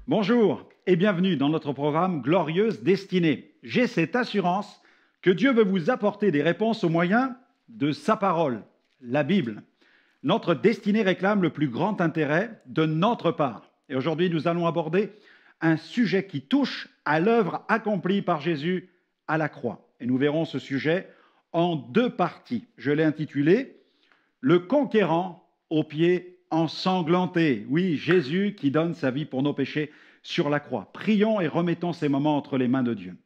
Bonjour et bienvenue dans notre programme Glorieuse Destinée. J'ai cette assurance que Dieu veut vous apporter des réponses au moyen de sa parole, la Bible. Notre destinée réclame le plus grand intérêt de notre part. Et aujourd'hui, nous allons aborder un sujet qui touche à l'œuvre accomplie par Jésus à la croix. Et nous verrons ce sujet en deux parties. Je l'ai intitulé « Le conquérant aux pieds ensanglantés ». Oui, Jésus qui donne sa vie pour nos péchés sur la croix. Prions et remettons ces moments entre les mains de Dieu.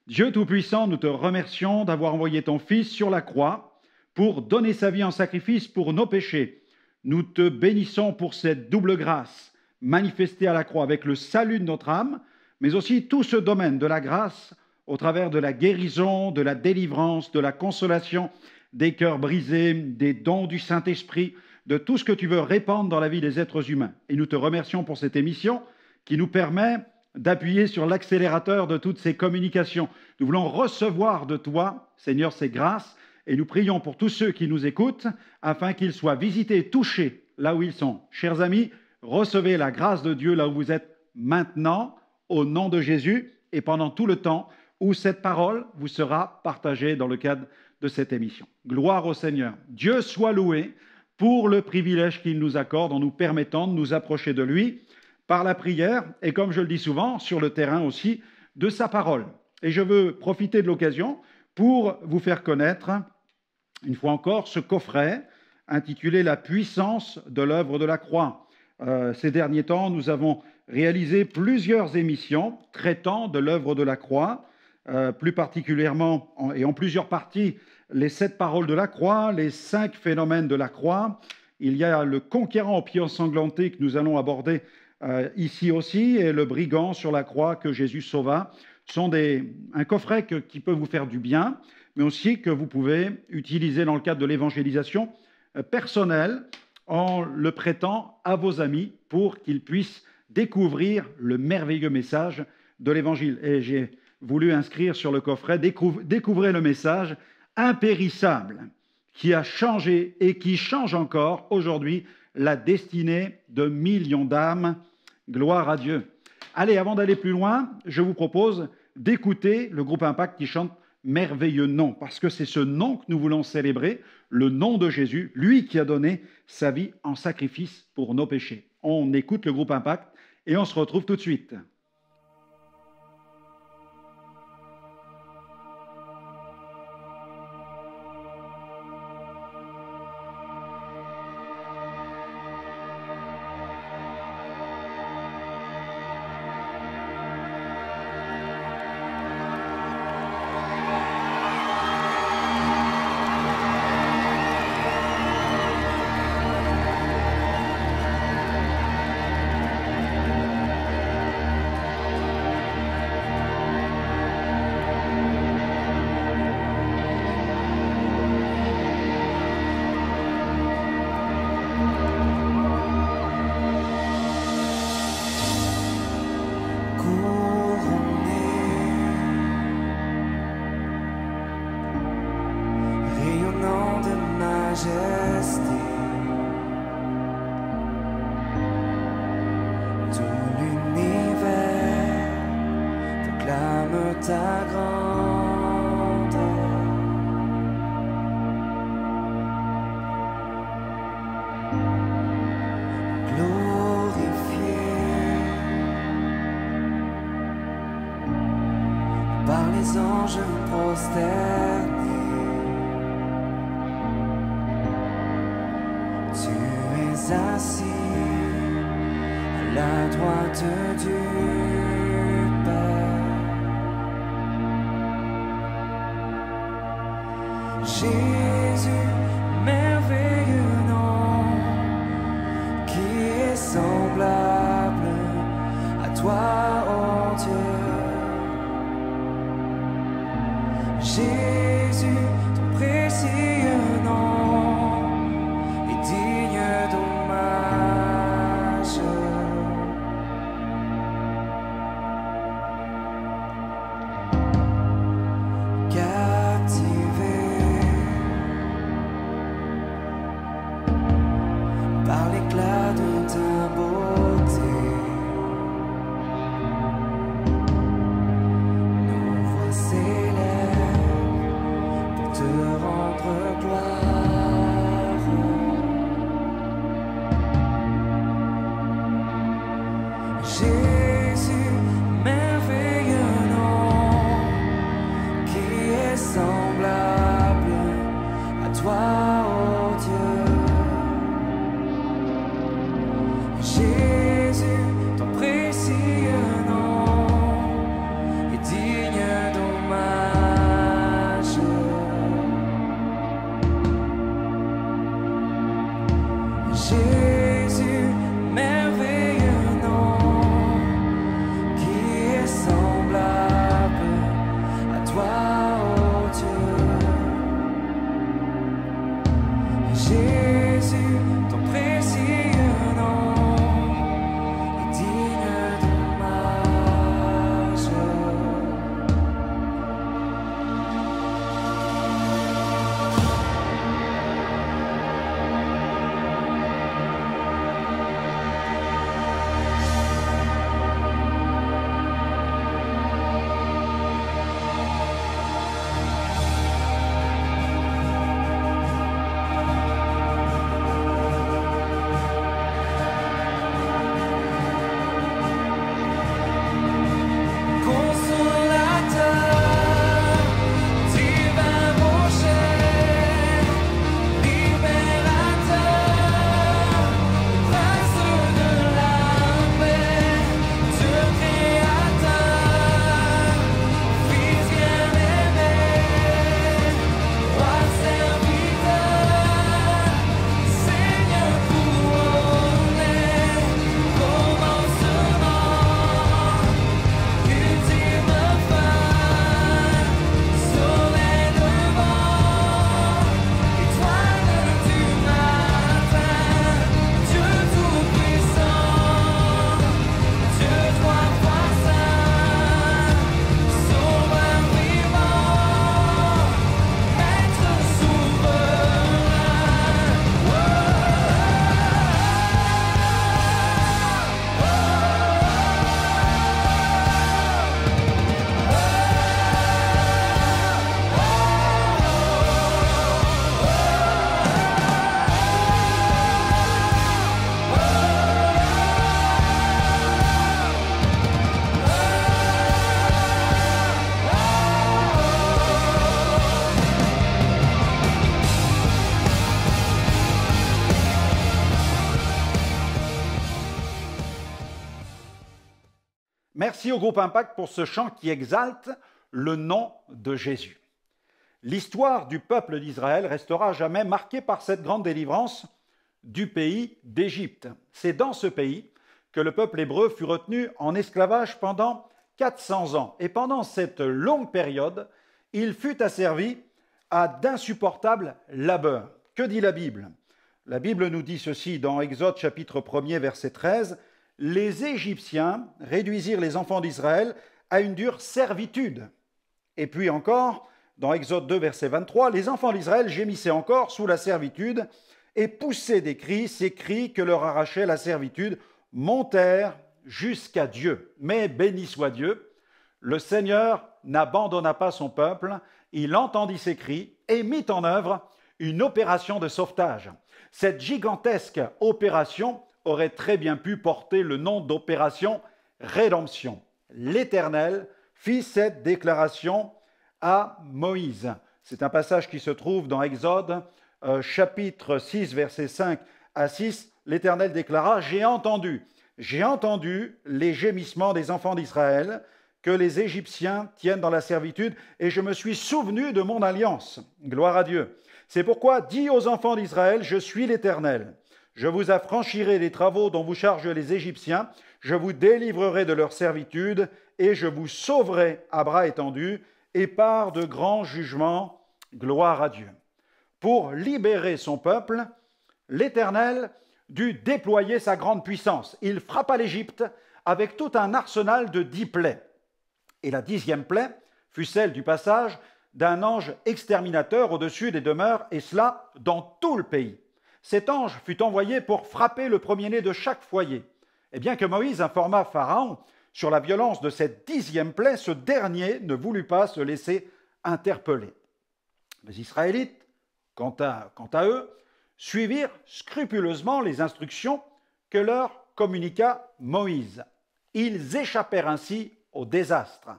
Dieu Tout-Puissant, nous te remercions d'avoir envoyé ton Fils sur la croix pour donner sa vie en sacrifice pour nos péchés. Nous te bénissons pour cette double grâce manifestée à la croix avec le salut de notre âme, mais aussi tout ce domaine de la grâce au travers de la guérison, de la délivrance, de la consolation, des cœurs brisés, des dons du Saint-Esprit, de tout ce que tu veux répandre dans la vie des êtres humains. Et nous te remercions pour cette émission qui nous permet d'appuyer sur l'accélérateur de toutes ces communications. Nous voulons recevoir de toi, Seigneur, ces grâces, et nous prions pour tous ceux qui nous écoutent, afin qu'ils soient visités et touchés là où ils sont. Chers amis, recevez la grâce de Dieu là où vous êtes maintenant, au nom de Jésus, et pendant tout le temps où cette parole vous sera partagée dans le cadre de cette émission. Gloire au Seigneur. Dieu soit loué pour le privilège qu'il nous accorde en nous permettant de nous approcher de lui par la prière et, comme je le dis souvent, sur le terrain aussi de sa parole. Et je veux profiter de l'occasion pour vous faire connaître, une fois encore, ce coffret intitulé « La puissance de l'œuvre de la croix ». Ces derniers temps, nous avons réalisé plusieurs émissions traitant de l'œuvre de la croix, plus particulièrement et en plusieurs parties, les 7 paroles de la croix, les 5 phénomènes de la croix. Il y a le conquérant aux pieds ensanglantés que nous allons aborder ici aussi, et le brigand sur la croix que Jésus sauva, sont un coffret qui peut vous faire du bien, mais aussi que vous pouvez utiliser dans le cadre de l'évangélisation personnelle en le prêtant à vos amis pour qu'ils puissent découvrir le merveilleux message de l'Évangile. Et j'ai voulu inscrire sur le coffret « Découvrez le message impérissable qui a changé et qui change encore aujourd'hui la destinée de millions d'âmes. » Gloire à Dieu. Allez, avant d'aller plus loin, je vous propose d'écouter le groupe Impact qui chante « Merveilleux nom », parce que c'est ce nom que nous voulons célébrer, le nom de Jésus, lui qui a donné sa vie en sacrifice pour nos péchés. On écoute le groupe Impact et on se retrouve tout de suite. Ta grandeur, glorifié par les anges prosternés. Tu es assis à la droite du Père. Jésus, merveilleux nom, qui est semblable à toi, ô Dieu. Jésus, ton précieux nom est digne d'hommage. Par l'éclat de ta beauté, Jésus, ton précieux nom est digne d'hommage. Jésus, merveilleux nom, qui est semblable à toi, ô Dieu. Jésus, ton précieux nom est digne d'hommage. Consolateur, divin rocher, libérateur, prince de la paix, Dieu créateur, Fils bien-aimé, roi serviteur, Seigneur couronné, commencement, ultime fin, soleil levant, étoile du matin, Dieu tout-puissant, Dieu trois fois saint, sauveur vivant, maître Merci au groupe Impact pour ce chant qui exalte le nom de Jésus. L'histoire du peuple d'Israël restera à jamais marquée par cette grande délivrance du pays d'Égypte. C'est dans ce pays que le peuple hébreu fut retenu en esclavage pendant 400 ans. Et pendant cette longue période, il fut asservi à d'insupportables labeurs. Que dit la Bible? La Bible nous dit ceci dans Exode chapitre 1er verset 13. Les Égyptiens réduisirent les enfants d'Israël à une dure servitude. Et puis encore, dans Exode 2, verset 23, les enfants d'Israël gémissaient encore sous la servitude et poussaient des cris, ces cris que leur arrachait la servitude montèrent jusqu'à Dieu. Mais béni soit Dieu, le Seigneur n'abandonna pas son peuple, il entendit ces cris et mit en œuvre une opération de sauvetage. Cette gigantesque opération aurait très bien pu porter le nom d'opération rédemption. L'Éternel fit cette déclaration à Moïse. C'est un passage qui se trouve dans Exode, chapitre 6, versets 5 à 6. L'Éternel déclara, j'ai entendu les gémissements des enfants d'Israël, que les Égyptiens tiennent dans la servitude, et je me suis souvenu de mon alliance. Gloire à Dieu. C'est pourquoi dis aux enfants d'Israël, je suis l'Éternel. Je vous affranchirai des travaux dont vous chargent les Égyptiens, je vous délivrerai de leur servitude, et je vous sauverai à bras étendus, et par de grands jugements, gloire à Dieu. Pour libérer son peuple, l'Éternel dut déployer sa grande puissance. Il frappa l'Égypte avec tout un arsenal de 10 plaies. Et la 10e plaie fut celle du passage d'un ange exterminateur au-dessus des demeures, et cela dans tout le pays. Cet ange fut envoyé pour frapper le premier-né de chaque foyer. Et bien que Moïse informa Pharaon sur la violence de cette 10e plaie, ce dernier ne voulut pas se laisser interpeller. Les Israélites, quant à eux, suivirent scrupuleusement les instructions que leur communiqua Moïse. Ils échappèrent ainsi au désastre.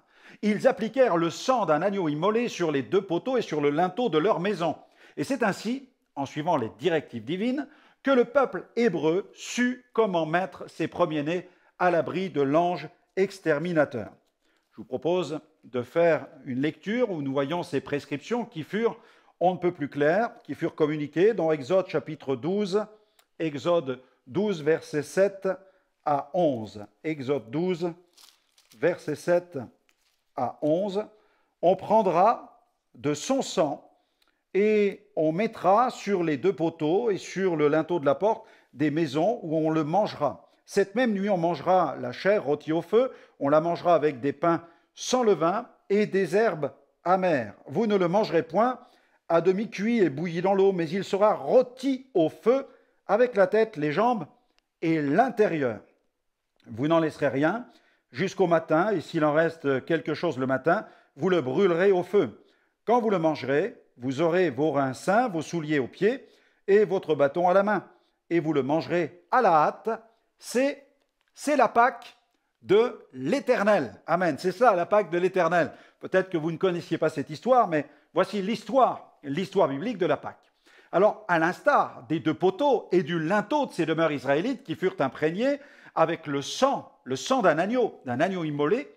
Ils appliquèrent le sang d'un agneau immolé sur les 2 poteaux et sur le linteau de leur maison. Et c'est ainsi, en suivant les directives divines, que le peuple hébreu sut comment mettre ses premiers-nés à l'abri de l'ange exterminateur. Je vous propose de faire une lecture où nous voyons ces prescriptions qui furent on ne peut plus claires, qui furent communiquées dans Exode chapitre 12, Exode 12, versets 7 à 11. Exode 12, versets 7 à 11. On prendra de son sang et on mettra sur les deux poteaux et sur le linteau de la porte des maisons où on le mangera. Cette même nuit, on mangera la chair rôtie au feu, on la mangera avec des pains sans levain et des herbes amères. Vous ne le mangerez point à demi cuit et bouilli dans l'eau, mais il sera rôti au feu avec la tête, les jambes et l'intérieur. Vous n'en laisserez rien jusqu'au matin, et s'il en reste quelque chose le matin, vous le brûlerez au feu. Quand vous le mangerez, vous aurez vos reins sains, vos souliers aux pieds et votre bâton à la main, et vous le mangerez à la hâte. C'est la Pâque de l'Éternel. Amen. C'est ça, la Pâque de l'Éternel. Peut-être que vous ne connaissiez pas cette histoire, mais voici l'histoire biblique de la Pâque. Alors, à l'instar des deux poteaux et du linteau de ces demeures israélites qui furent imprégnés avec le sang d'un agneau immolé,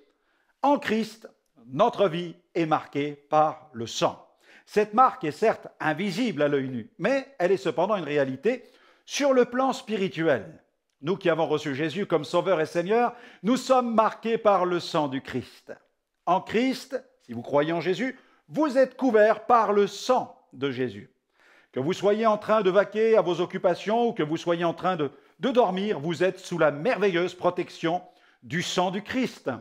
en Christ, notre vie est marquée par le sang. Cette marque est certes invisible à l'œil nu, mais elle est cependant une réalité sur le plan spirituel. Nous qui avons reçu Jésus comme Sauveur et Seigneur, nous sommes marqués par le sang du Christ. En Christ, si vous croyez en Jésus, vous êtes couverts par le sang de Jésus. Que vous soyez en train de vaquer à vos occupations ou que vous soyez en train de dormir, vous êtes sous la merveilleuse protection du sang du Christ.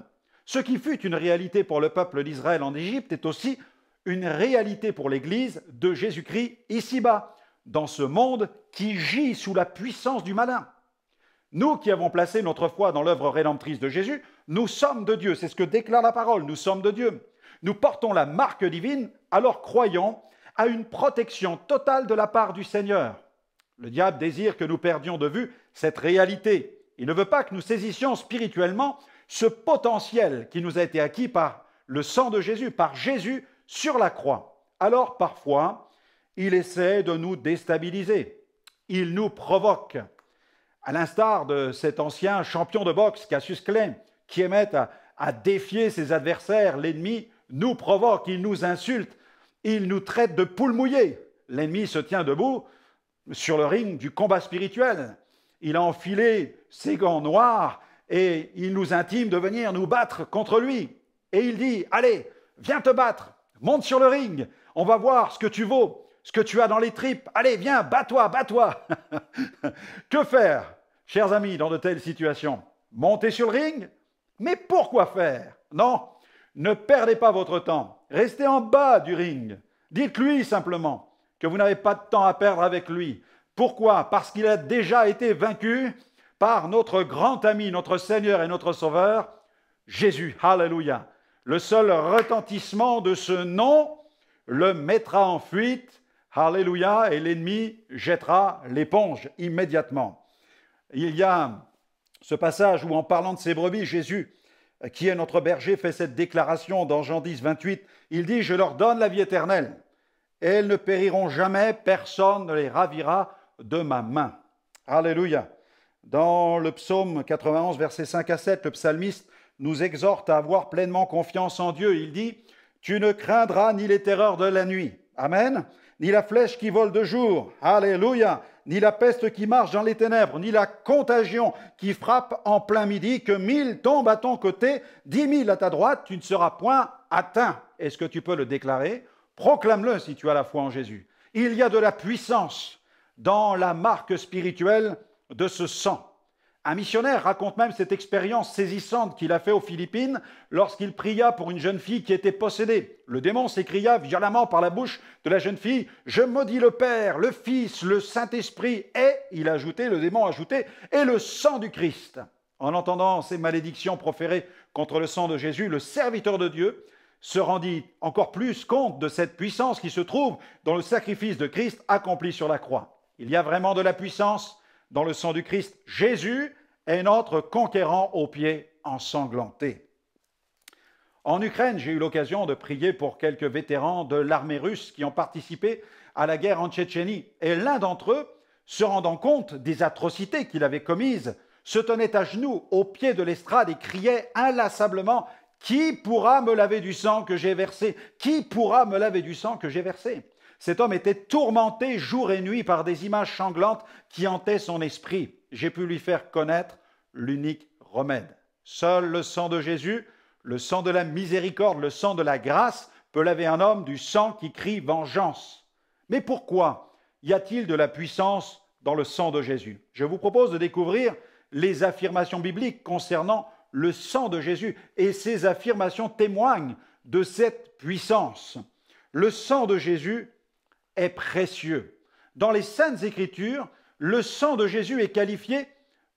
Ce qui fut une réalité pour le peuple d'Israël en Égypte est aussi une réalité pour l'Église de Jésus-Christ ici-bas, dans ce monde qui gît sous la puissance du malin. Nous qui avons placé notre foi dans l'œuvre rédemptrice de Jésus, nous sommes de Dieu, c'est ce que déclare la parole, nous sommes de Dieu. Nous portons la marque divine, alors croyons à une protection totale de la part du Seigneur. Le diable désire que nous perdions de vue cette réalité. Il ne veut pas que nous saisissions spirituellement ce potentiel qui nous a été acquis par le sang de Jésus, par Jésus sur la croix. Alors parfois, il essaie de nous déstabiliser. Il nous provoque. À l'instar de cet ancien champion de boxe, Cassius Clay, qui aimait à défier ses adversaires, l'ennemi nous provoque, il nous insulte, il nous traite de poules mouillées. L'ennemi se tient debout sur le ring du combat spirituel. Il a enfilé ses gants noirs et il nous intime de venir nous battre contre lui. Et il dit, allez, viens te battre, monte sur le ring, on va voir ce que tu vaux, ce que tu as dans les tripes. Allez, viens, bats-toi, bats-toi. Que faire, chers amis, dans de telles situations? Monter sur le ring? Mais pourquoi faire? Non, ne perdez pas votre temps. Restez en bas du ring. Dites-lui simplement que vous n'avez pas de temps à perdre avec lui. Pourquoi? Parce qu'il a déjà été vaincu par notre grand ami, notre Seigneur et notre Sauveur, Jésus. Alléluia. Le seul retentissement de ce nom le mettra en fuite. Alléluia. Et l'ennemi jettera l'éponge immédiatement. Il y a ce passage où, en parlant de ses brebis, Jésus, qui est notre berger, fait cette déclaration dans Jean 10, 28. Il dit, « Je leur donne la vie éternelle. Elles ne périront jamais, personne ne les ravira de ma main. » Alléluia. Dans le psaume 91, versets 5 à 7, le psalmiste nous exhorte à avoir pleinement confiance en Dieu. Il dit, « Tu ne craindras ni les terreurs de la nuit. » Amen. Ni la flèche qui vole de jour. Alléluia. Ni la peste qui marche dans les ténèbres, ni la contagion qui frappe en plein midi, que 1000 tombent à ton côté, 10 000 à ta droite, tu ne seras point atteint. Est-ce que tu peux le déclarer? Proclame-le si tu as la foi en Jésus. Il y a de la puissance dans la marque spirituelle de ce sang. Un missionnaire raconte même cette expérience saisissante qu'il a fait aux Philippines lorsqu'il pria pour une jeune fille qui était possédée. Le démon s'écria violemment par la bouche de la jeune fille, « Je maudis le Père, le Fils, le Saint-Esprit et, le démon a ajouté, et le sang du Christ. » En entendant ces malédictions proférées contre le sang de Jésus, le serviteur de Dieu se rendit encore plus compte de cette puissance qui se trouve dans le sacrifice de Christ accompli sur la croix. Il y a vraiment de la puissance dans le sang du Christ. Jésus est notre conquérant aux pieds ensanglantés. En Ukraine, j'ai eu l'occasion de prier pour quelques vétérans de l'armée russe qui ont participé à la guerre en Tchétchénie. Et l'un d'entre eux se rendant compte des atrocités qu'il avait commises, se tenait à genoux au pied de l'estrade et criait inlassablement « Qui pourra me laver du sang que j'ai versé? Qui pourra me laver du sang que j'ai versé ?» Cet homme était tourmenté jour et nuit par des images sanglantes qui hantaient son esprit. J'ai pu lui faire connaître l'unique remède. Seul le sang de Jésus, le sang de la miséricorde, le sang de la grâce peut laver un homme du sang qui crie vengeance. Mais pourquoi y a-t-il de la puissance dans le sang de Jésus? Je vous propose de découvrir les affirmations bibliques concernant le sang de Jésus, et ces affirmations témoignent de cette puissance. Le sang de Jésus est précieux. Dans les Saintes Écritures, le sang de Jésus est qualifié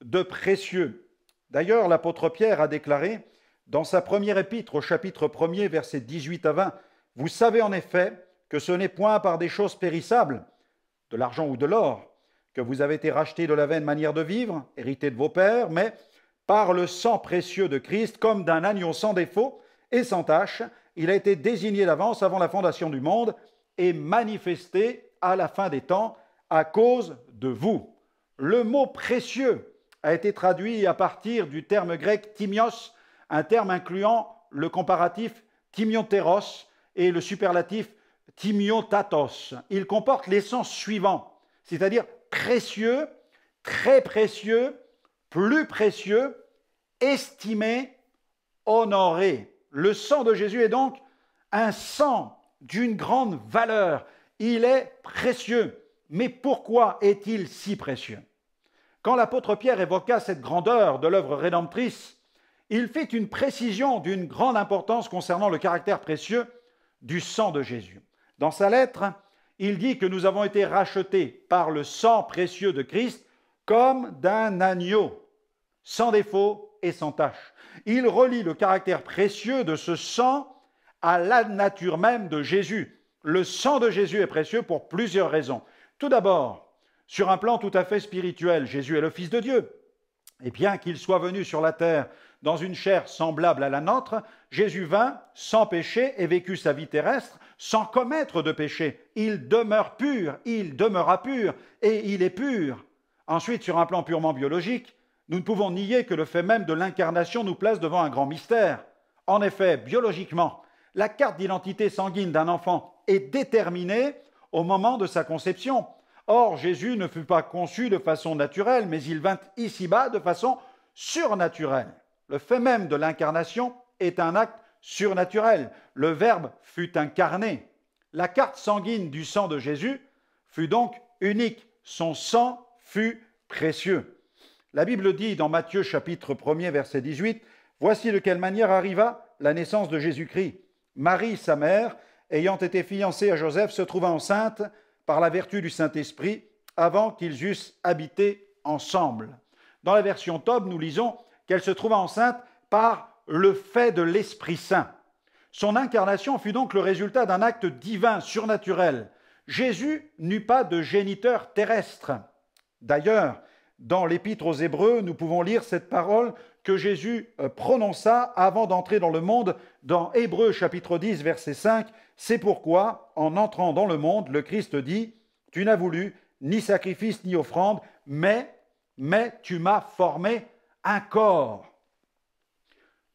de précieux. D'ailleurs, l'apôtre Pierre a déclaré dans sa première épître au chapitre 1er, versets 18 à 20, « Vous savez en effet que ce n'est point par des choses périssables, de l'argent ou de l'or, que vous avez été rachetés de la vaine manière de vivre, hérité de vos pères, mais par le sang précieux de Christ, comme d'un agneau sans défaut et sans tache, il a été désigné d'avance avant la fondation du monde et manifesté à la fin des temps à cause de vous. » Le mot précieux a été traduit à partir du terme grec timios, un terme incluant le comparatif timiotéros et le superlatif timiotatos. Il comporte les sens suivants, c'est-à-dire précieux, très précieux, plus précieux, estimé, honoré. Le sang de Jésus est donc un sang d'une grande valeur. Il est précieux. Mais pourquoi est-il si précieux? Quand l'apôtre Pierre évoqua cette grandeur de l'œuvre rédemptrice, il fit une précision d'une grande importance concernant le caractère précieux du sang de Jésus. Dans sa lettre, il dit que nous avons été rachetés par le sang précieux de Christ comme d'un agneau, sans défaut et sans tache. Il relie le caractère précieux de ce sang à la nature même de Jésus. Le sang de Jésus est précieux pour plusieurs raisons. Tout d'abord, sur un plan tout à fait spirituel, Jésus est le Fils de Dieu. Et bien qu'il soit venu sur la terre dans une chair semblable à la nôtre, Jésus vint sans péché et vécut sa vie terrestre sans commettre de péché. Il demeure pur, il demeura pur et il est pur. Ensuite, sur un plan purement biologique, nous ne pouvons nier que le fait même de l'incarnation nous place devant un grand mystère. En effet, biologiquement, la carte d'identité sanguine d'un enfant est déterminée au moment de sa conception. Or, Jésus ne fut pas conçu de façon naturelle, mais il vint ici-bas de façon surnaturelle. Le fait même de l'incarnation est un acte surnaturel. Le Verbe fut incarné. La carte sanguine du sang de Jésus fut donc unique. Son sang fut précieux. La Bible dit dans Matthieu chapitre 1er, verset 18, « Voici de quelle manière arriva la naissance de Jésus-Christ. Marie, sa mère, ayant été fiancée à Joseph, se trouva enceinte par la vertu du Saint-Esprit avant qu'ils eussent habité ensemble. » Dans la version Tob, nous lisons qu'elle se trouva enceinte par le fait de l'Esprit Saint. Son incarnation fut donc le résultat d'un acte divin, surnaturel. Jésus n'eut pas de géniteur terrestre. D'ailleurs, dans l'Épître aux Hébreux, nous pouvons lire cette parole que Jésus prononça avant d'entrer dans le monde dans Hébreux chapitre 10, verset 5. « C'est pourquoi, en entrant dans le monde, le Christ dit, « Tu n'as voulu ni sacrifice ni offrande, mais tu m'as formé un corps. »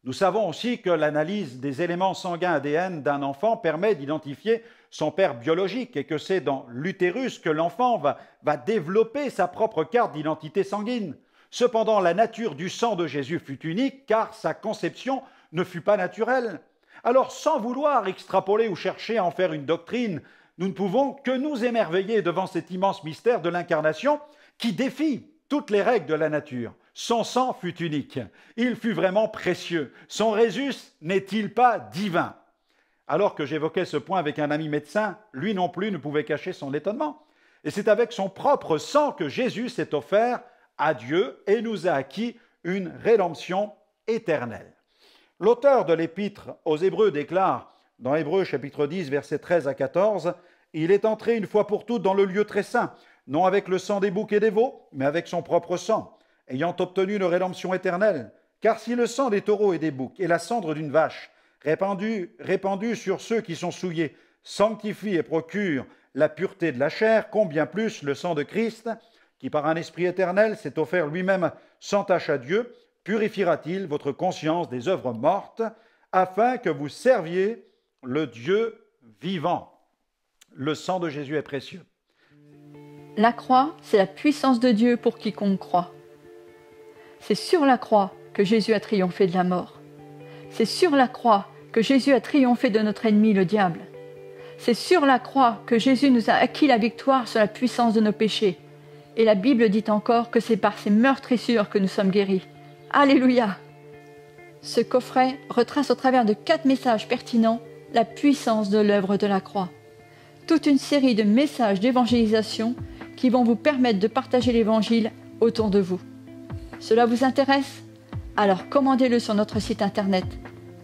Nous savons aussi que l'analyse des éléments sanguins ADN d'un enfant permet d'identifier son père biologique et que c'est dans l'utérus que l'enfant va développer sa propre carte d'identité sanguine. Cependant, la nature du sang de Jésus fut unique car sa conception ne fut pas naturelle. Alors, sans vouloir extrapoler ou chercher à en faire une doctrine, nous ne pouvons que nous émerveiller devant cet immense mystère de l'incarnation qui défie toutes les règles de la nature. Son sang fut unique, il fut vraiment précieux. Son Résus n'est-il pas divin? Alors que j'évoquais ce point avec un ami médecin, lui non plus ne pouvait cacher son étonnement. Et c'est avec son propre sang que Jésus s'est offert à Dieu et nous a acquis une rédemption éternelle. L'auteur de l'Épître aux Hébreux déclare dans Hébreux chapitre 10, versets 13 à 14, « Il est entré une fois pour toutes dans le lieu très saint, non avec le sang des boucs et des veaux, mais avec son propre sang, ayant obtenu une rédemption éternelle. Car si le sang des taureaux et des boucs et la cendre d'une vache, répandue sur ceux qui sont souillés, sanctifie et procure la pureté de la chair, combien plus le sang de Christ, qui par un esprit éternel s'est offert lui-même sans tache à Dieu, purifiera-t-il votre conscience des œuvres mortes, afin que vous serviez le Dieu vivant. Le sang de Jésus est précieux. La croix, c'est la puissance de Dieu pour quiconque croit. C'est sur la croix que Jésus a triomphé de la mort. C'est sur la croix que Jésus a triomphé de notre ennemi, le diable. C'est sur la croix que Jésus nous a acquis la victoire sur la puissance de nos péchés. Et la Bible dit encore que c'est par ses meurtrissures que nous sommes guéris. Alléluia! Ce coffret retrace au travers de 4 messages pertinents la puissance de l'œuvre de la croix. Toute une série de messages d'évangélisation qui vont vous permettre de partager l'Évangile autour de vous. Cela vous intéresse? Alors commandez-le sur notre site internet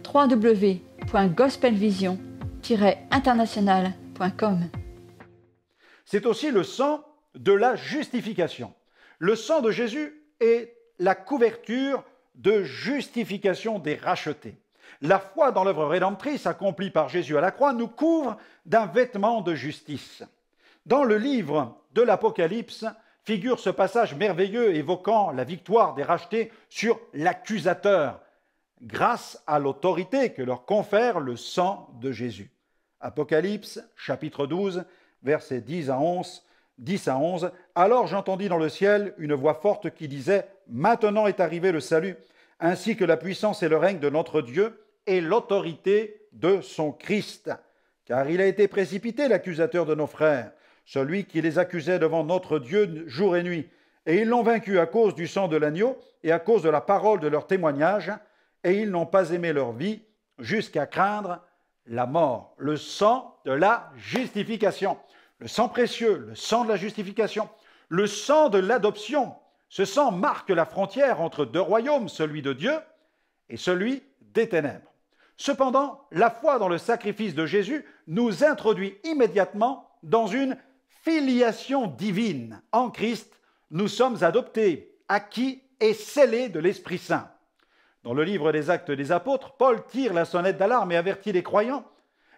www.gospelvision-international.com. C'est aussi le sang de la justification. Le sang de Jésus est la couverture de justification des rachetés. La foi dans l'œuvre rédemptrice accomplie par Jésus à la croix nous couvre d'un vêtement de justice. Dans le livre de l'Apocalypse figure ce passage merveilleux évoquant la victoire des rachetés sur l'accusateur, grâce à l'autorité que leur confère le sang de Jésus. Apocalypse, chapitre 12, versets 10 à 11. Alors j'entendis dans le ciel une voix forte qui disait « Maintenant est arrivé le salut, ainsi que la puissance et le règne de notre Dieu et l'autorité de son Christ. Car il a été précipité l'accusateur de nos frères, celui qui les accusait devant notre Dieu jour et nuit. Et ils l'ont vaincu à cause du sang de l'agneau et à cause de la parole de leur témoignage, et ils n'ont pas aimé leur vie jusqu'à craindre la mort. » Le sang de la justification. Le sang précieux, le sang de la justification, le sang de l'adoption. Ce sang marque la frontière entre 2 royaumes, celui de Dieu et celui des ténèbres. Cependant, la foi dans le sacrifice de Jésus nous introduit immédiatement dans une filiation divine. En Christ, nous sommes adoptés, acquis et scellés de l'Esprit Saint. Dans le livre des Actes des Apôtres, Paul tire la sonnette d'alarme et avertit les croyants,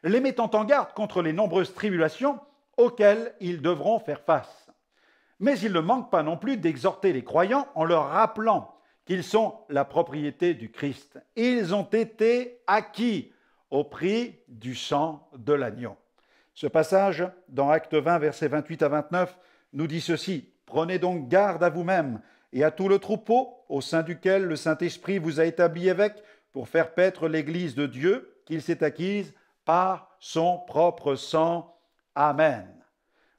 les mettant en garde contre les nombreuses tribulations auxquelles ils devront faire face. Mais il ne manque pas non plus d'exhorter les croyants en leur rappelant qu'ils sont la propriété du Christ. Ils ont été acquis au prix du sang de l'agneau. Ce passage, dans Acte 20, versets 28 à 29, nous dit ceci: « Prenez donc garde à vous-même et à tout le troupeau au sein duquel le Saint-Esprit vous a établi évêque pour faire paître l'Église de Dieu qu'il s'est acquise par son propre sang. » Amen.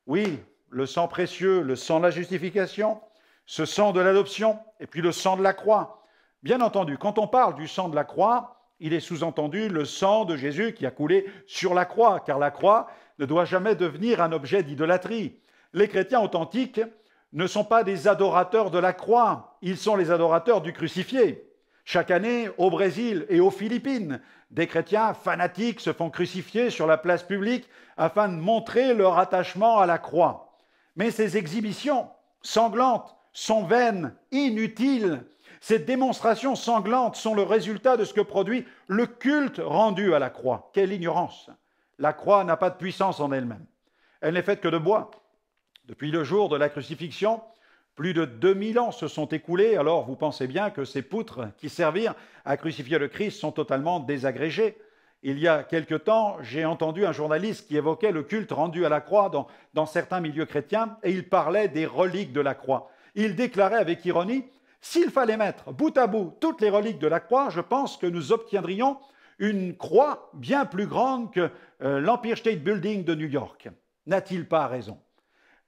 Oui, le sang précieux, le sang de la justification, ce sang de l'adoption, et puis le sang de la croix. Bien entendu, quand on parle du sang de la croix, il est sous-entendu le sang de Jésus qui a coulé sur la croix, car la croix ne doit jamais devenir un objet d'idolâtrie. Les chrétiens authentiques ne sont pas des adorateurs de la croix, ils sont les adorateurs du crucifié. Chaque année, au Brésil et aux Philippines, des chrétiens fanatiques se font crucifier sur la place publique afin de montrer leur attachement à la croix. Mais ces exhibitions sanglantes sont vaines, inutiles. Ces démonstrations sanglantes sont le résultat de ce que produit le culte rendu à la croix. Quelle ignorance! La croix n'a pas de puissance en elle-même. Elle n'est faite que de bois. Depuis le jour de la crucifixion, plus de 2000 ans se sont écoulés, alors vous pensez bien que ces poutres qui servirent à crucifier le Christ sont totalement désagrégées. Il y a quelque temps, j'ai entendu un journaliste qui évoquait le culte rendu à la croix dans certains milieux chrétiens, et il parlait des reliques de la croix. Il déclarait avec ironie: « S'il fallait mettre bout à bout toutes les reliques de la croix, je pense que nous obtiendrions une croix bien plus grande que l'Empire State Building de New York. » N'a-t-il pas raison?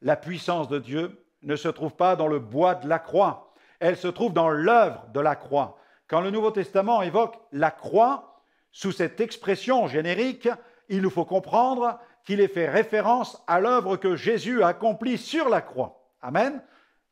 La puissance de Dieu ne se trouve pas dans le bois de la croix, elle se trouve dans l'œuvre de la croix. Quand le Nouveau Testament évoque la croix, sous cette expression générique, il nous faut comprendre qu'il est fait référence à l'œuvre que Jésus a accomplie sur la croix. Amen.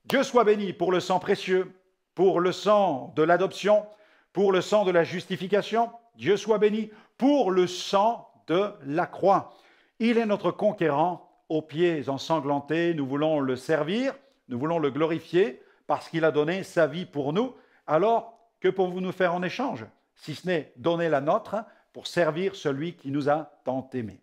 Dieu soit béni pour le sang précieux, pour le sang de l'adoption, pour le sang de la justification. Dieu soit béni pour le sang de la croix. Il est notre conquérant aux pieds ensanglantés. Nous voulons le servir, nous voulons le glorifier parce qu'il a donné sa vie pour nous. Alors, que pouvons-nous nous faire en échange, si ce n'est donner la nôtre pour servir celui qui nous a tant aimés?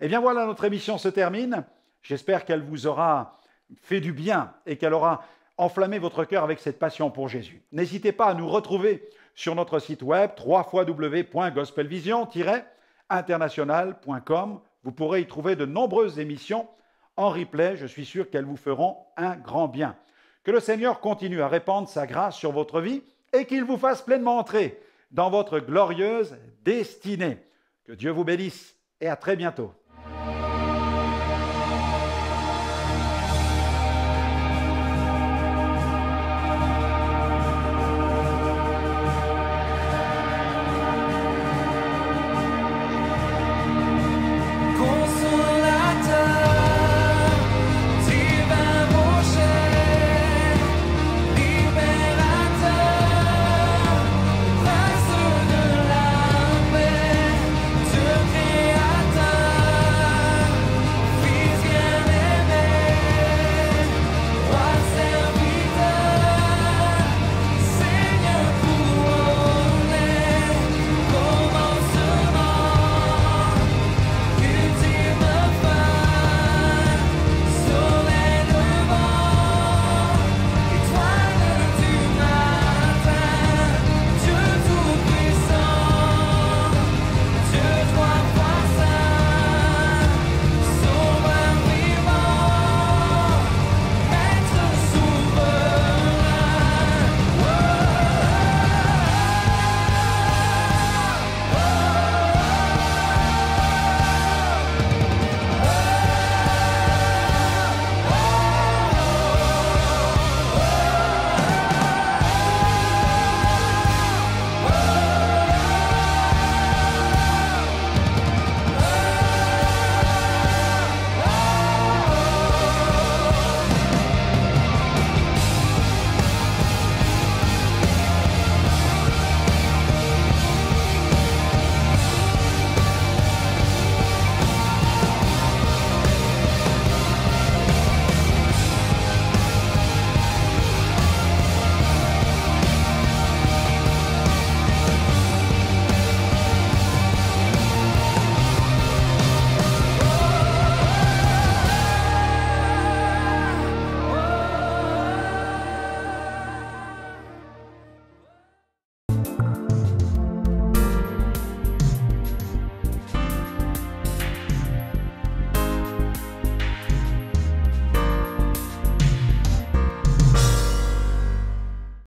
Eh bien voilà, notre émission se termine. J'espère qu'elle vous aura fait du bien et qu'elle aura enflammé votre cœur avec cette passion pour Jésus. N'hésitez pas à nous retrouver sur notre site web www.gospelvision-international.com. Vous pourrez y trouver de nombreuses émissions en replay. Je suis sûr qu'elles vous feront un grand bien. Que le Seigneur continue à répandre sa grâce sur votre vie et qu'il vous fasse pleinement entrer dans votre glorieuse destinée. Que Dieu vous bénisse et à très bientôt.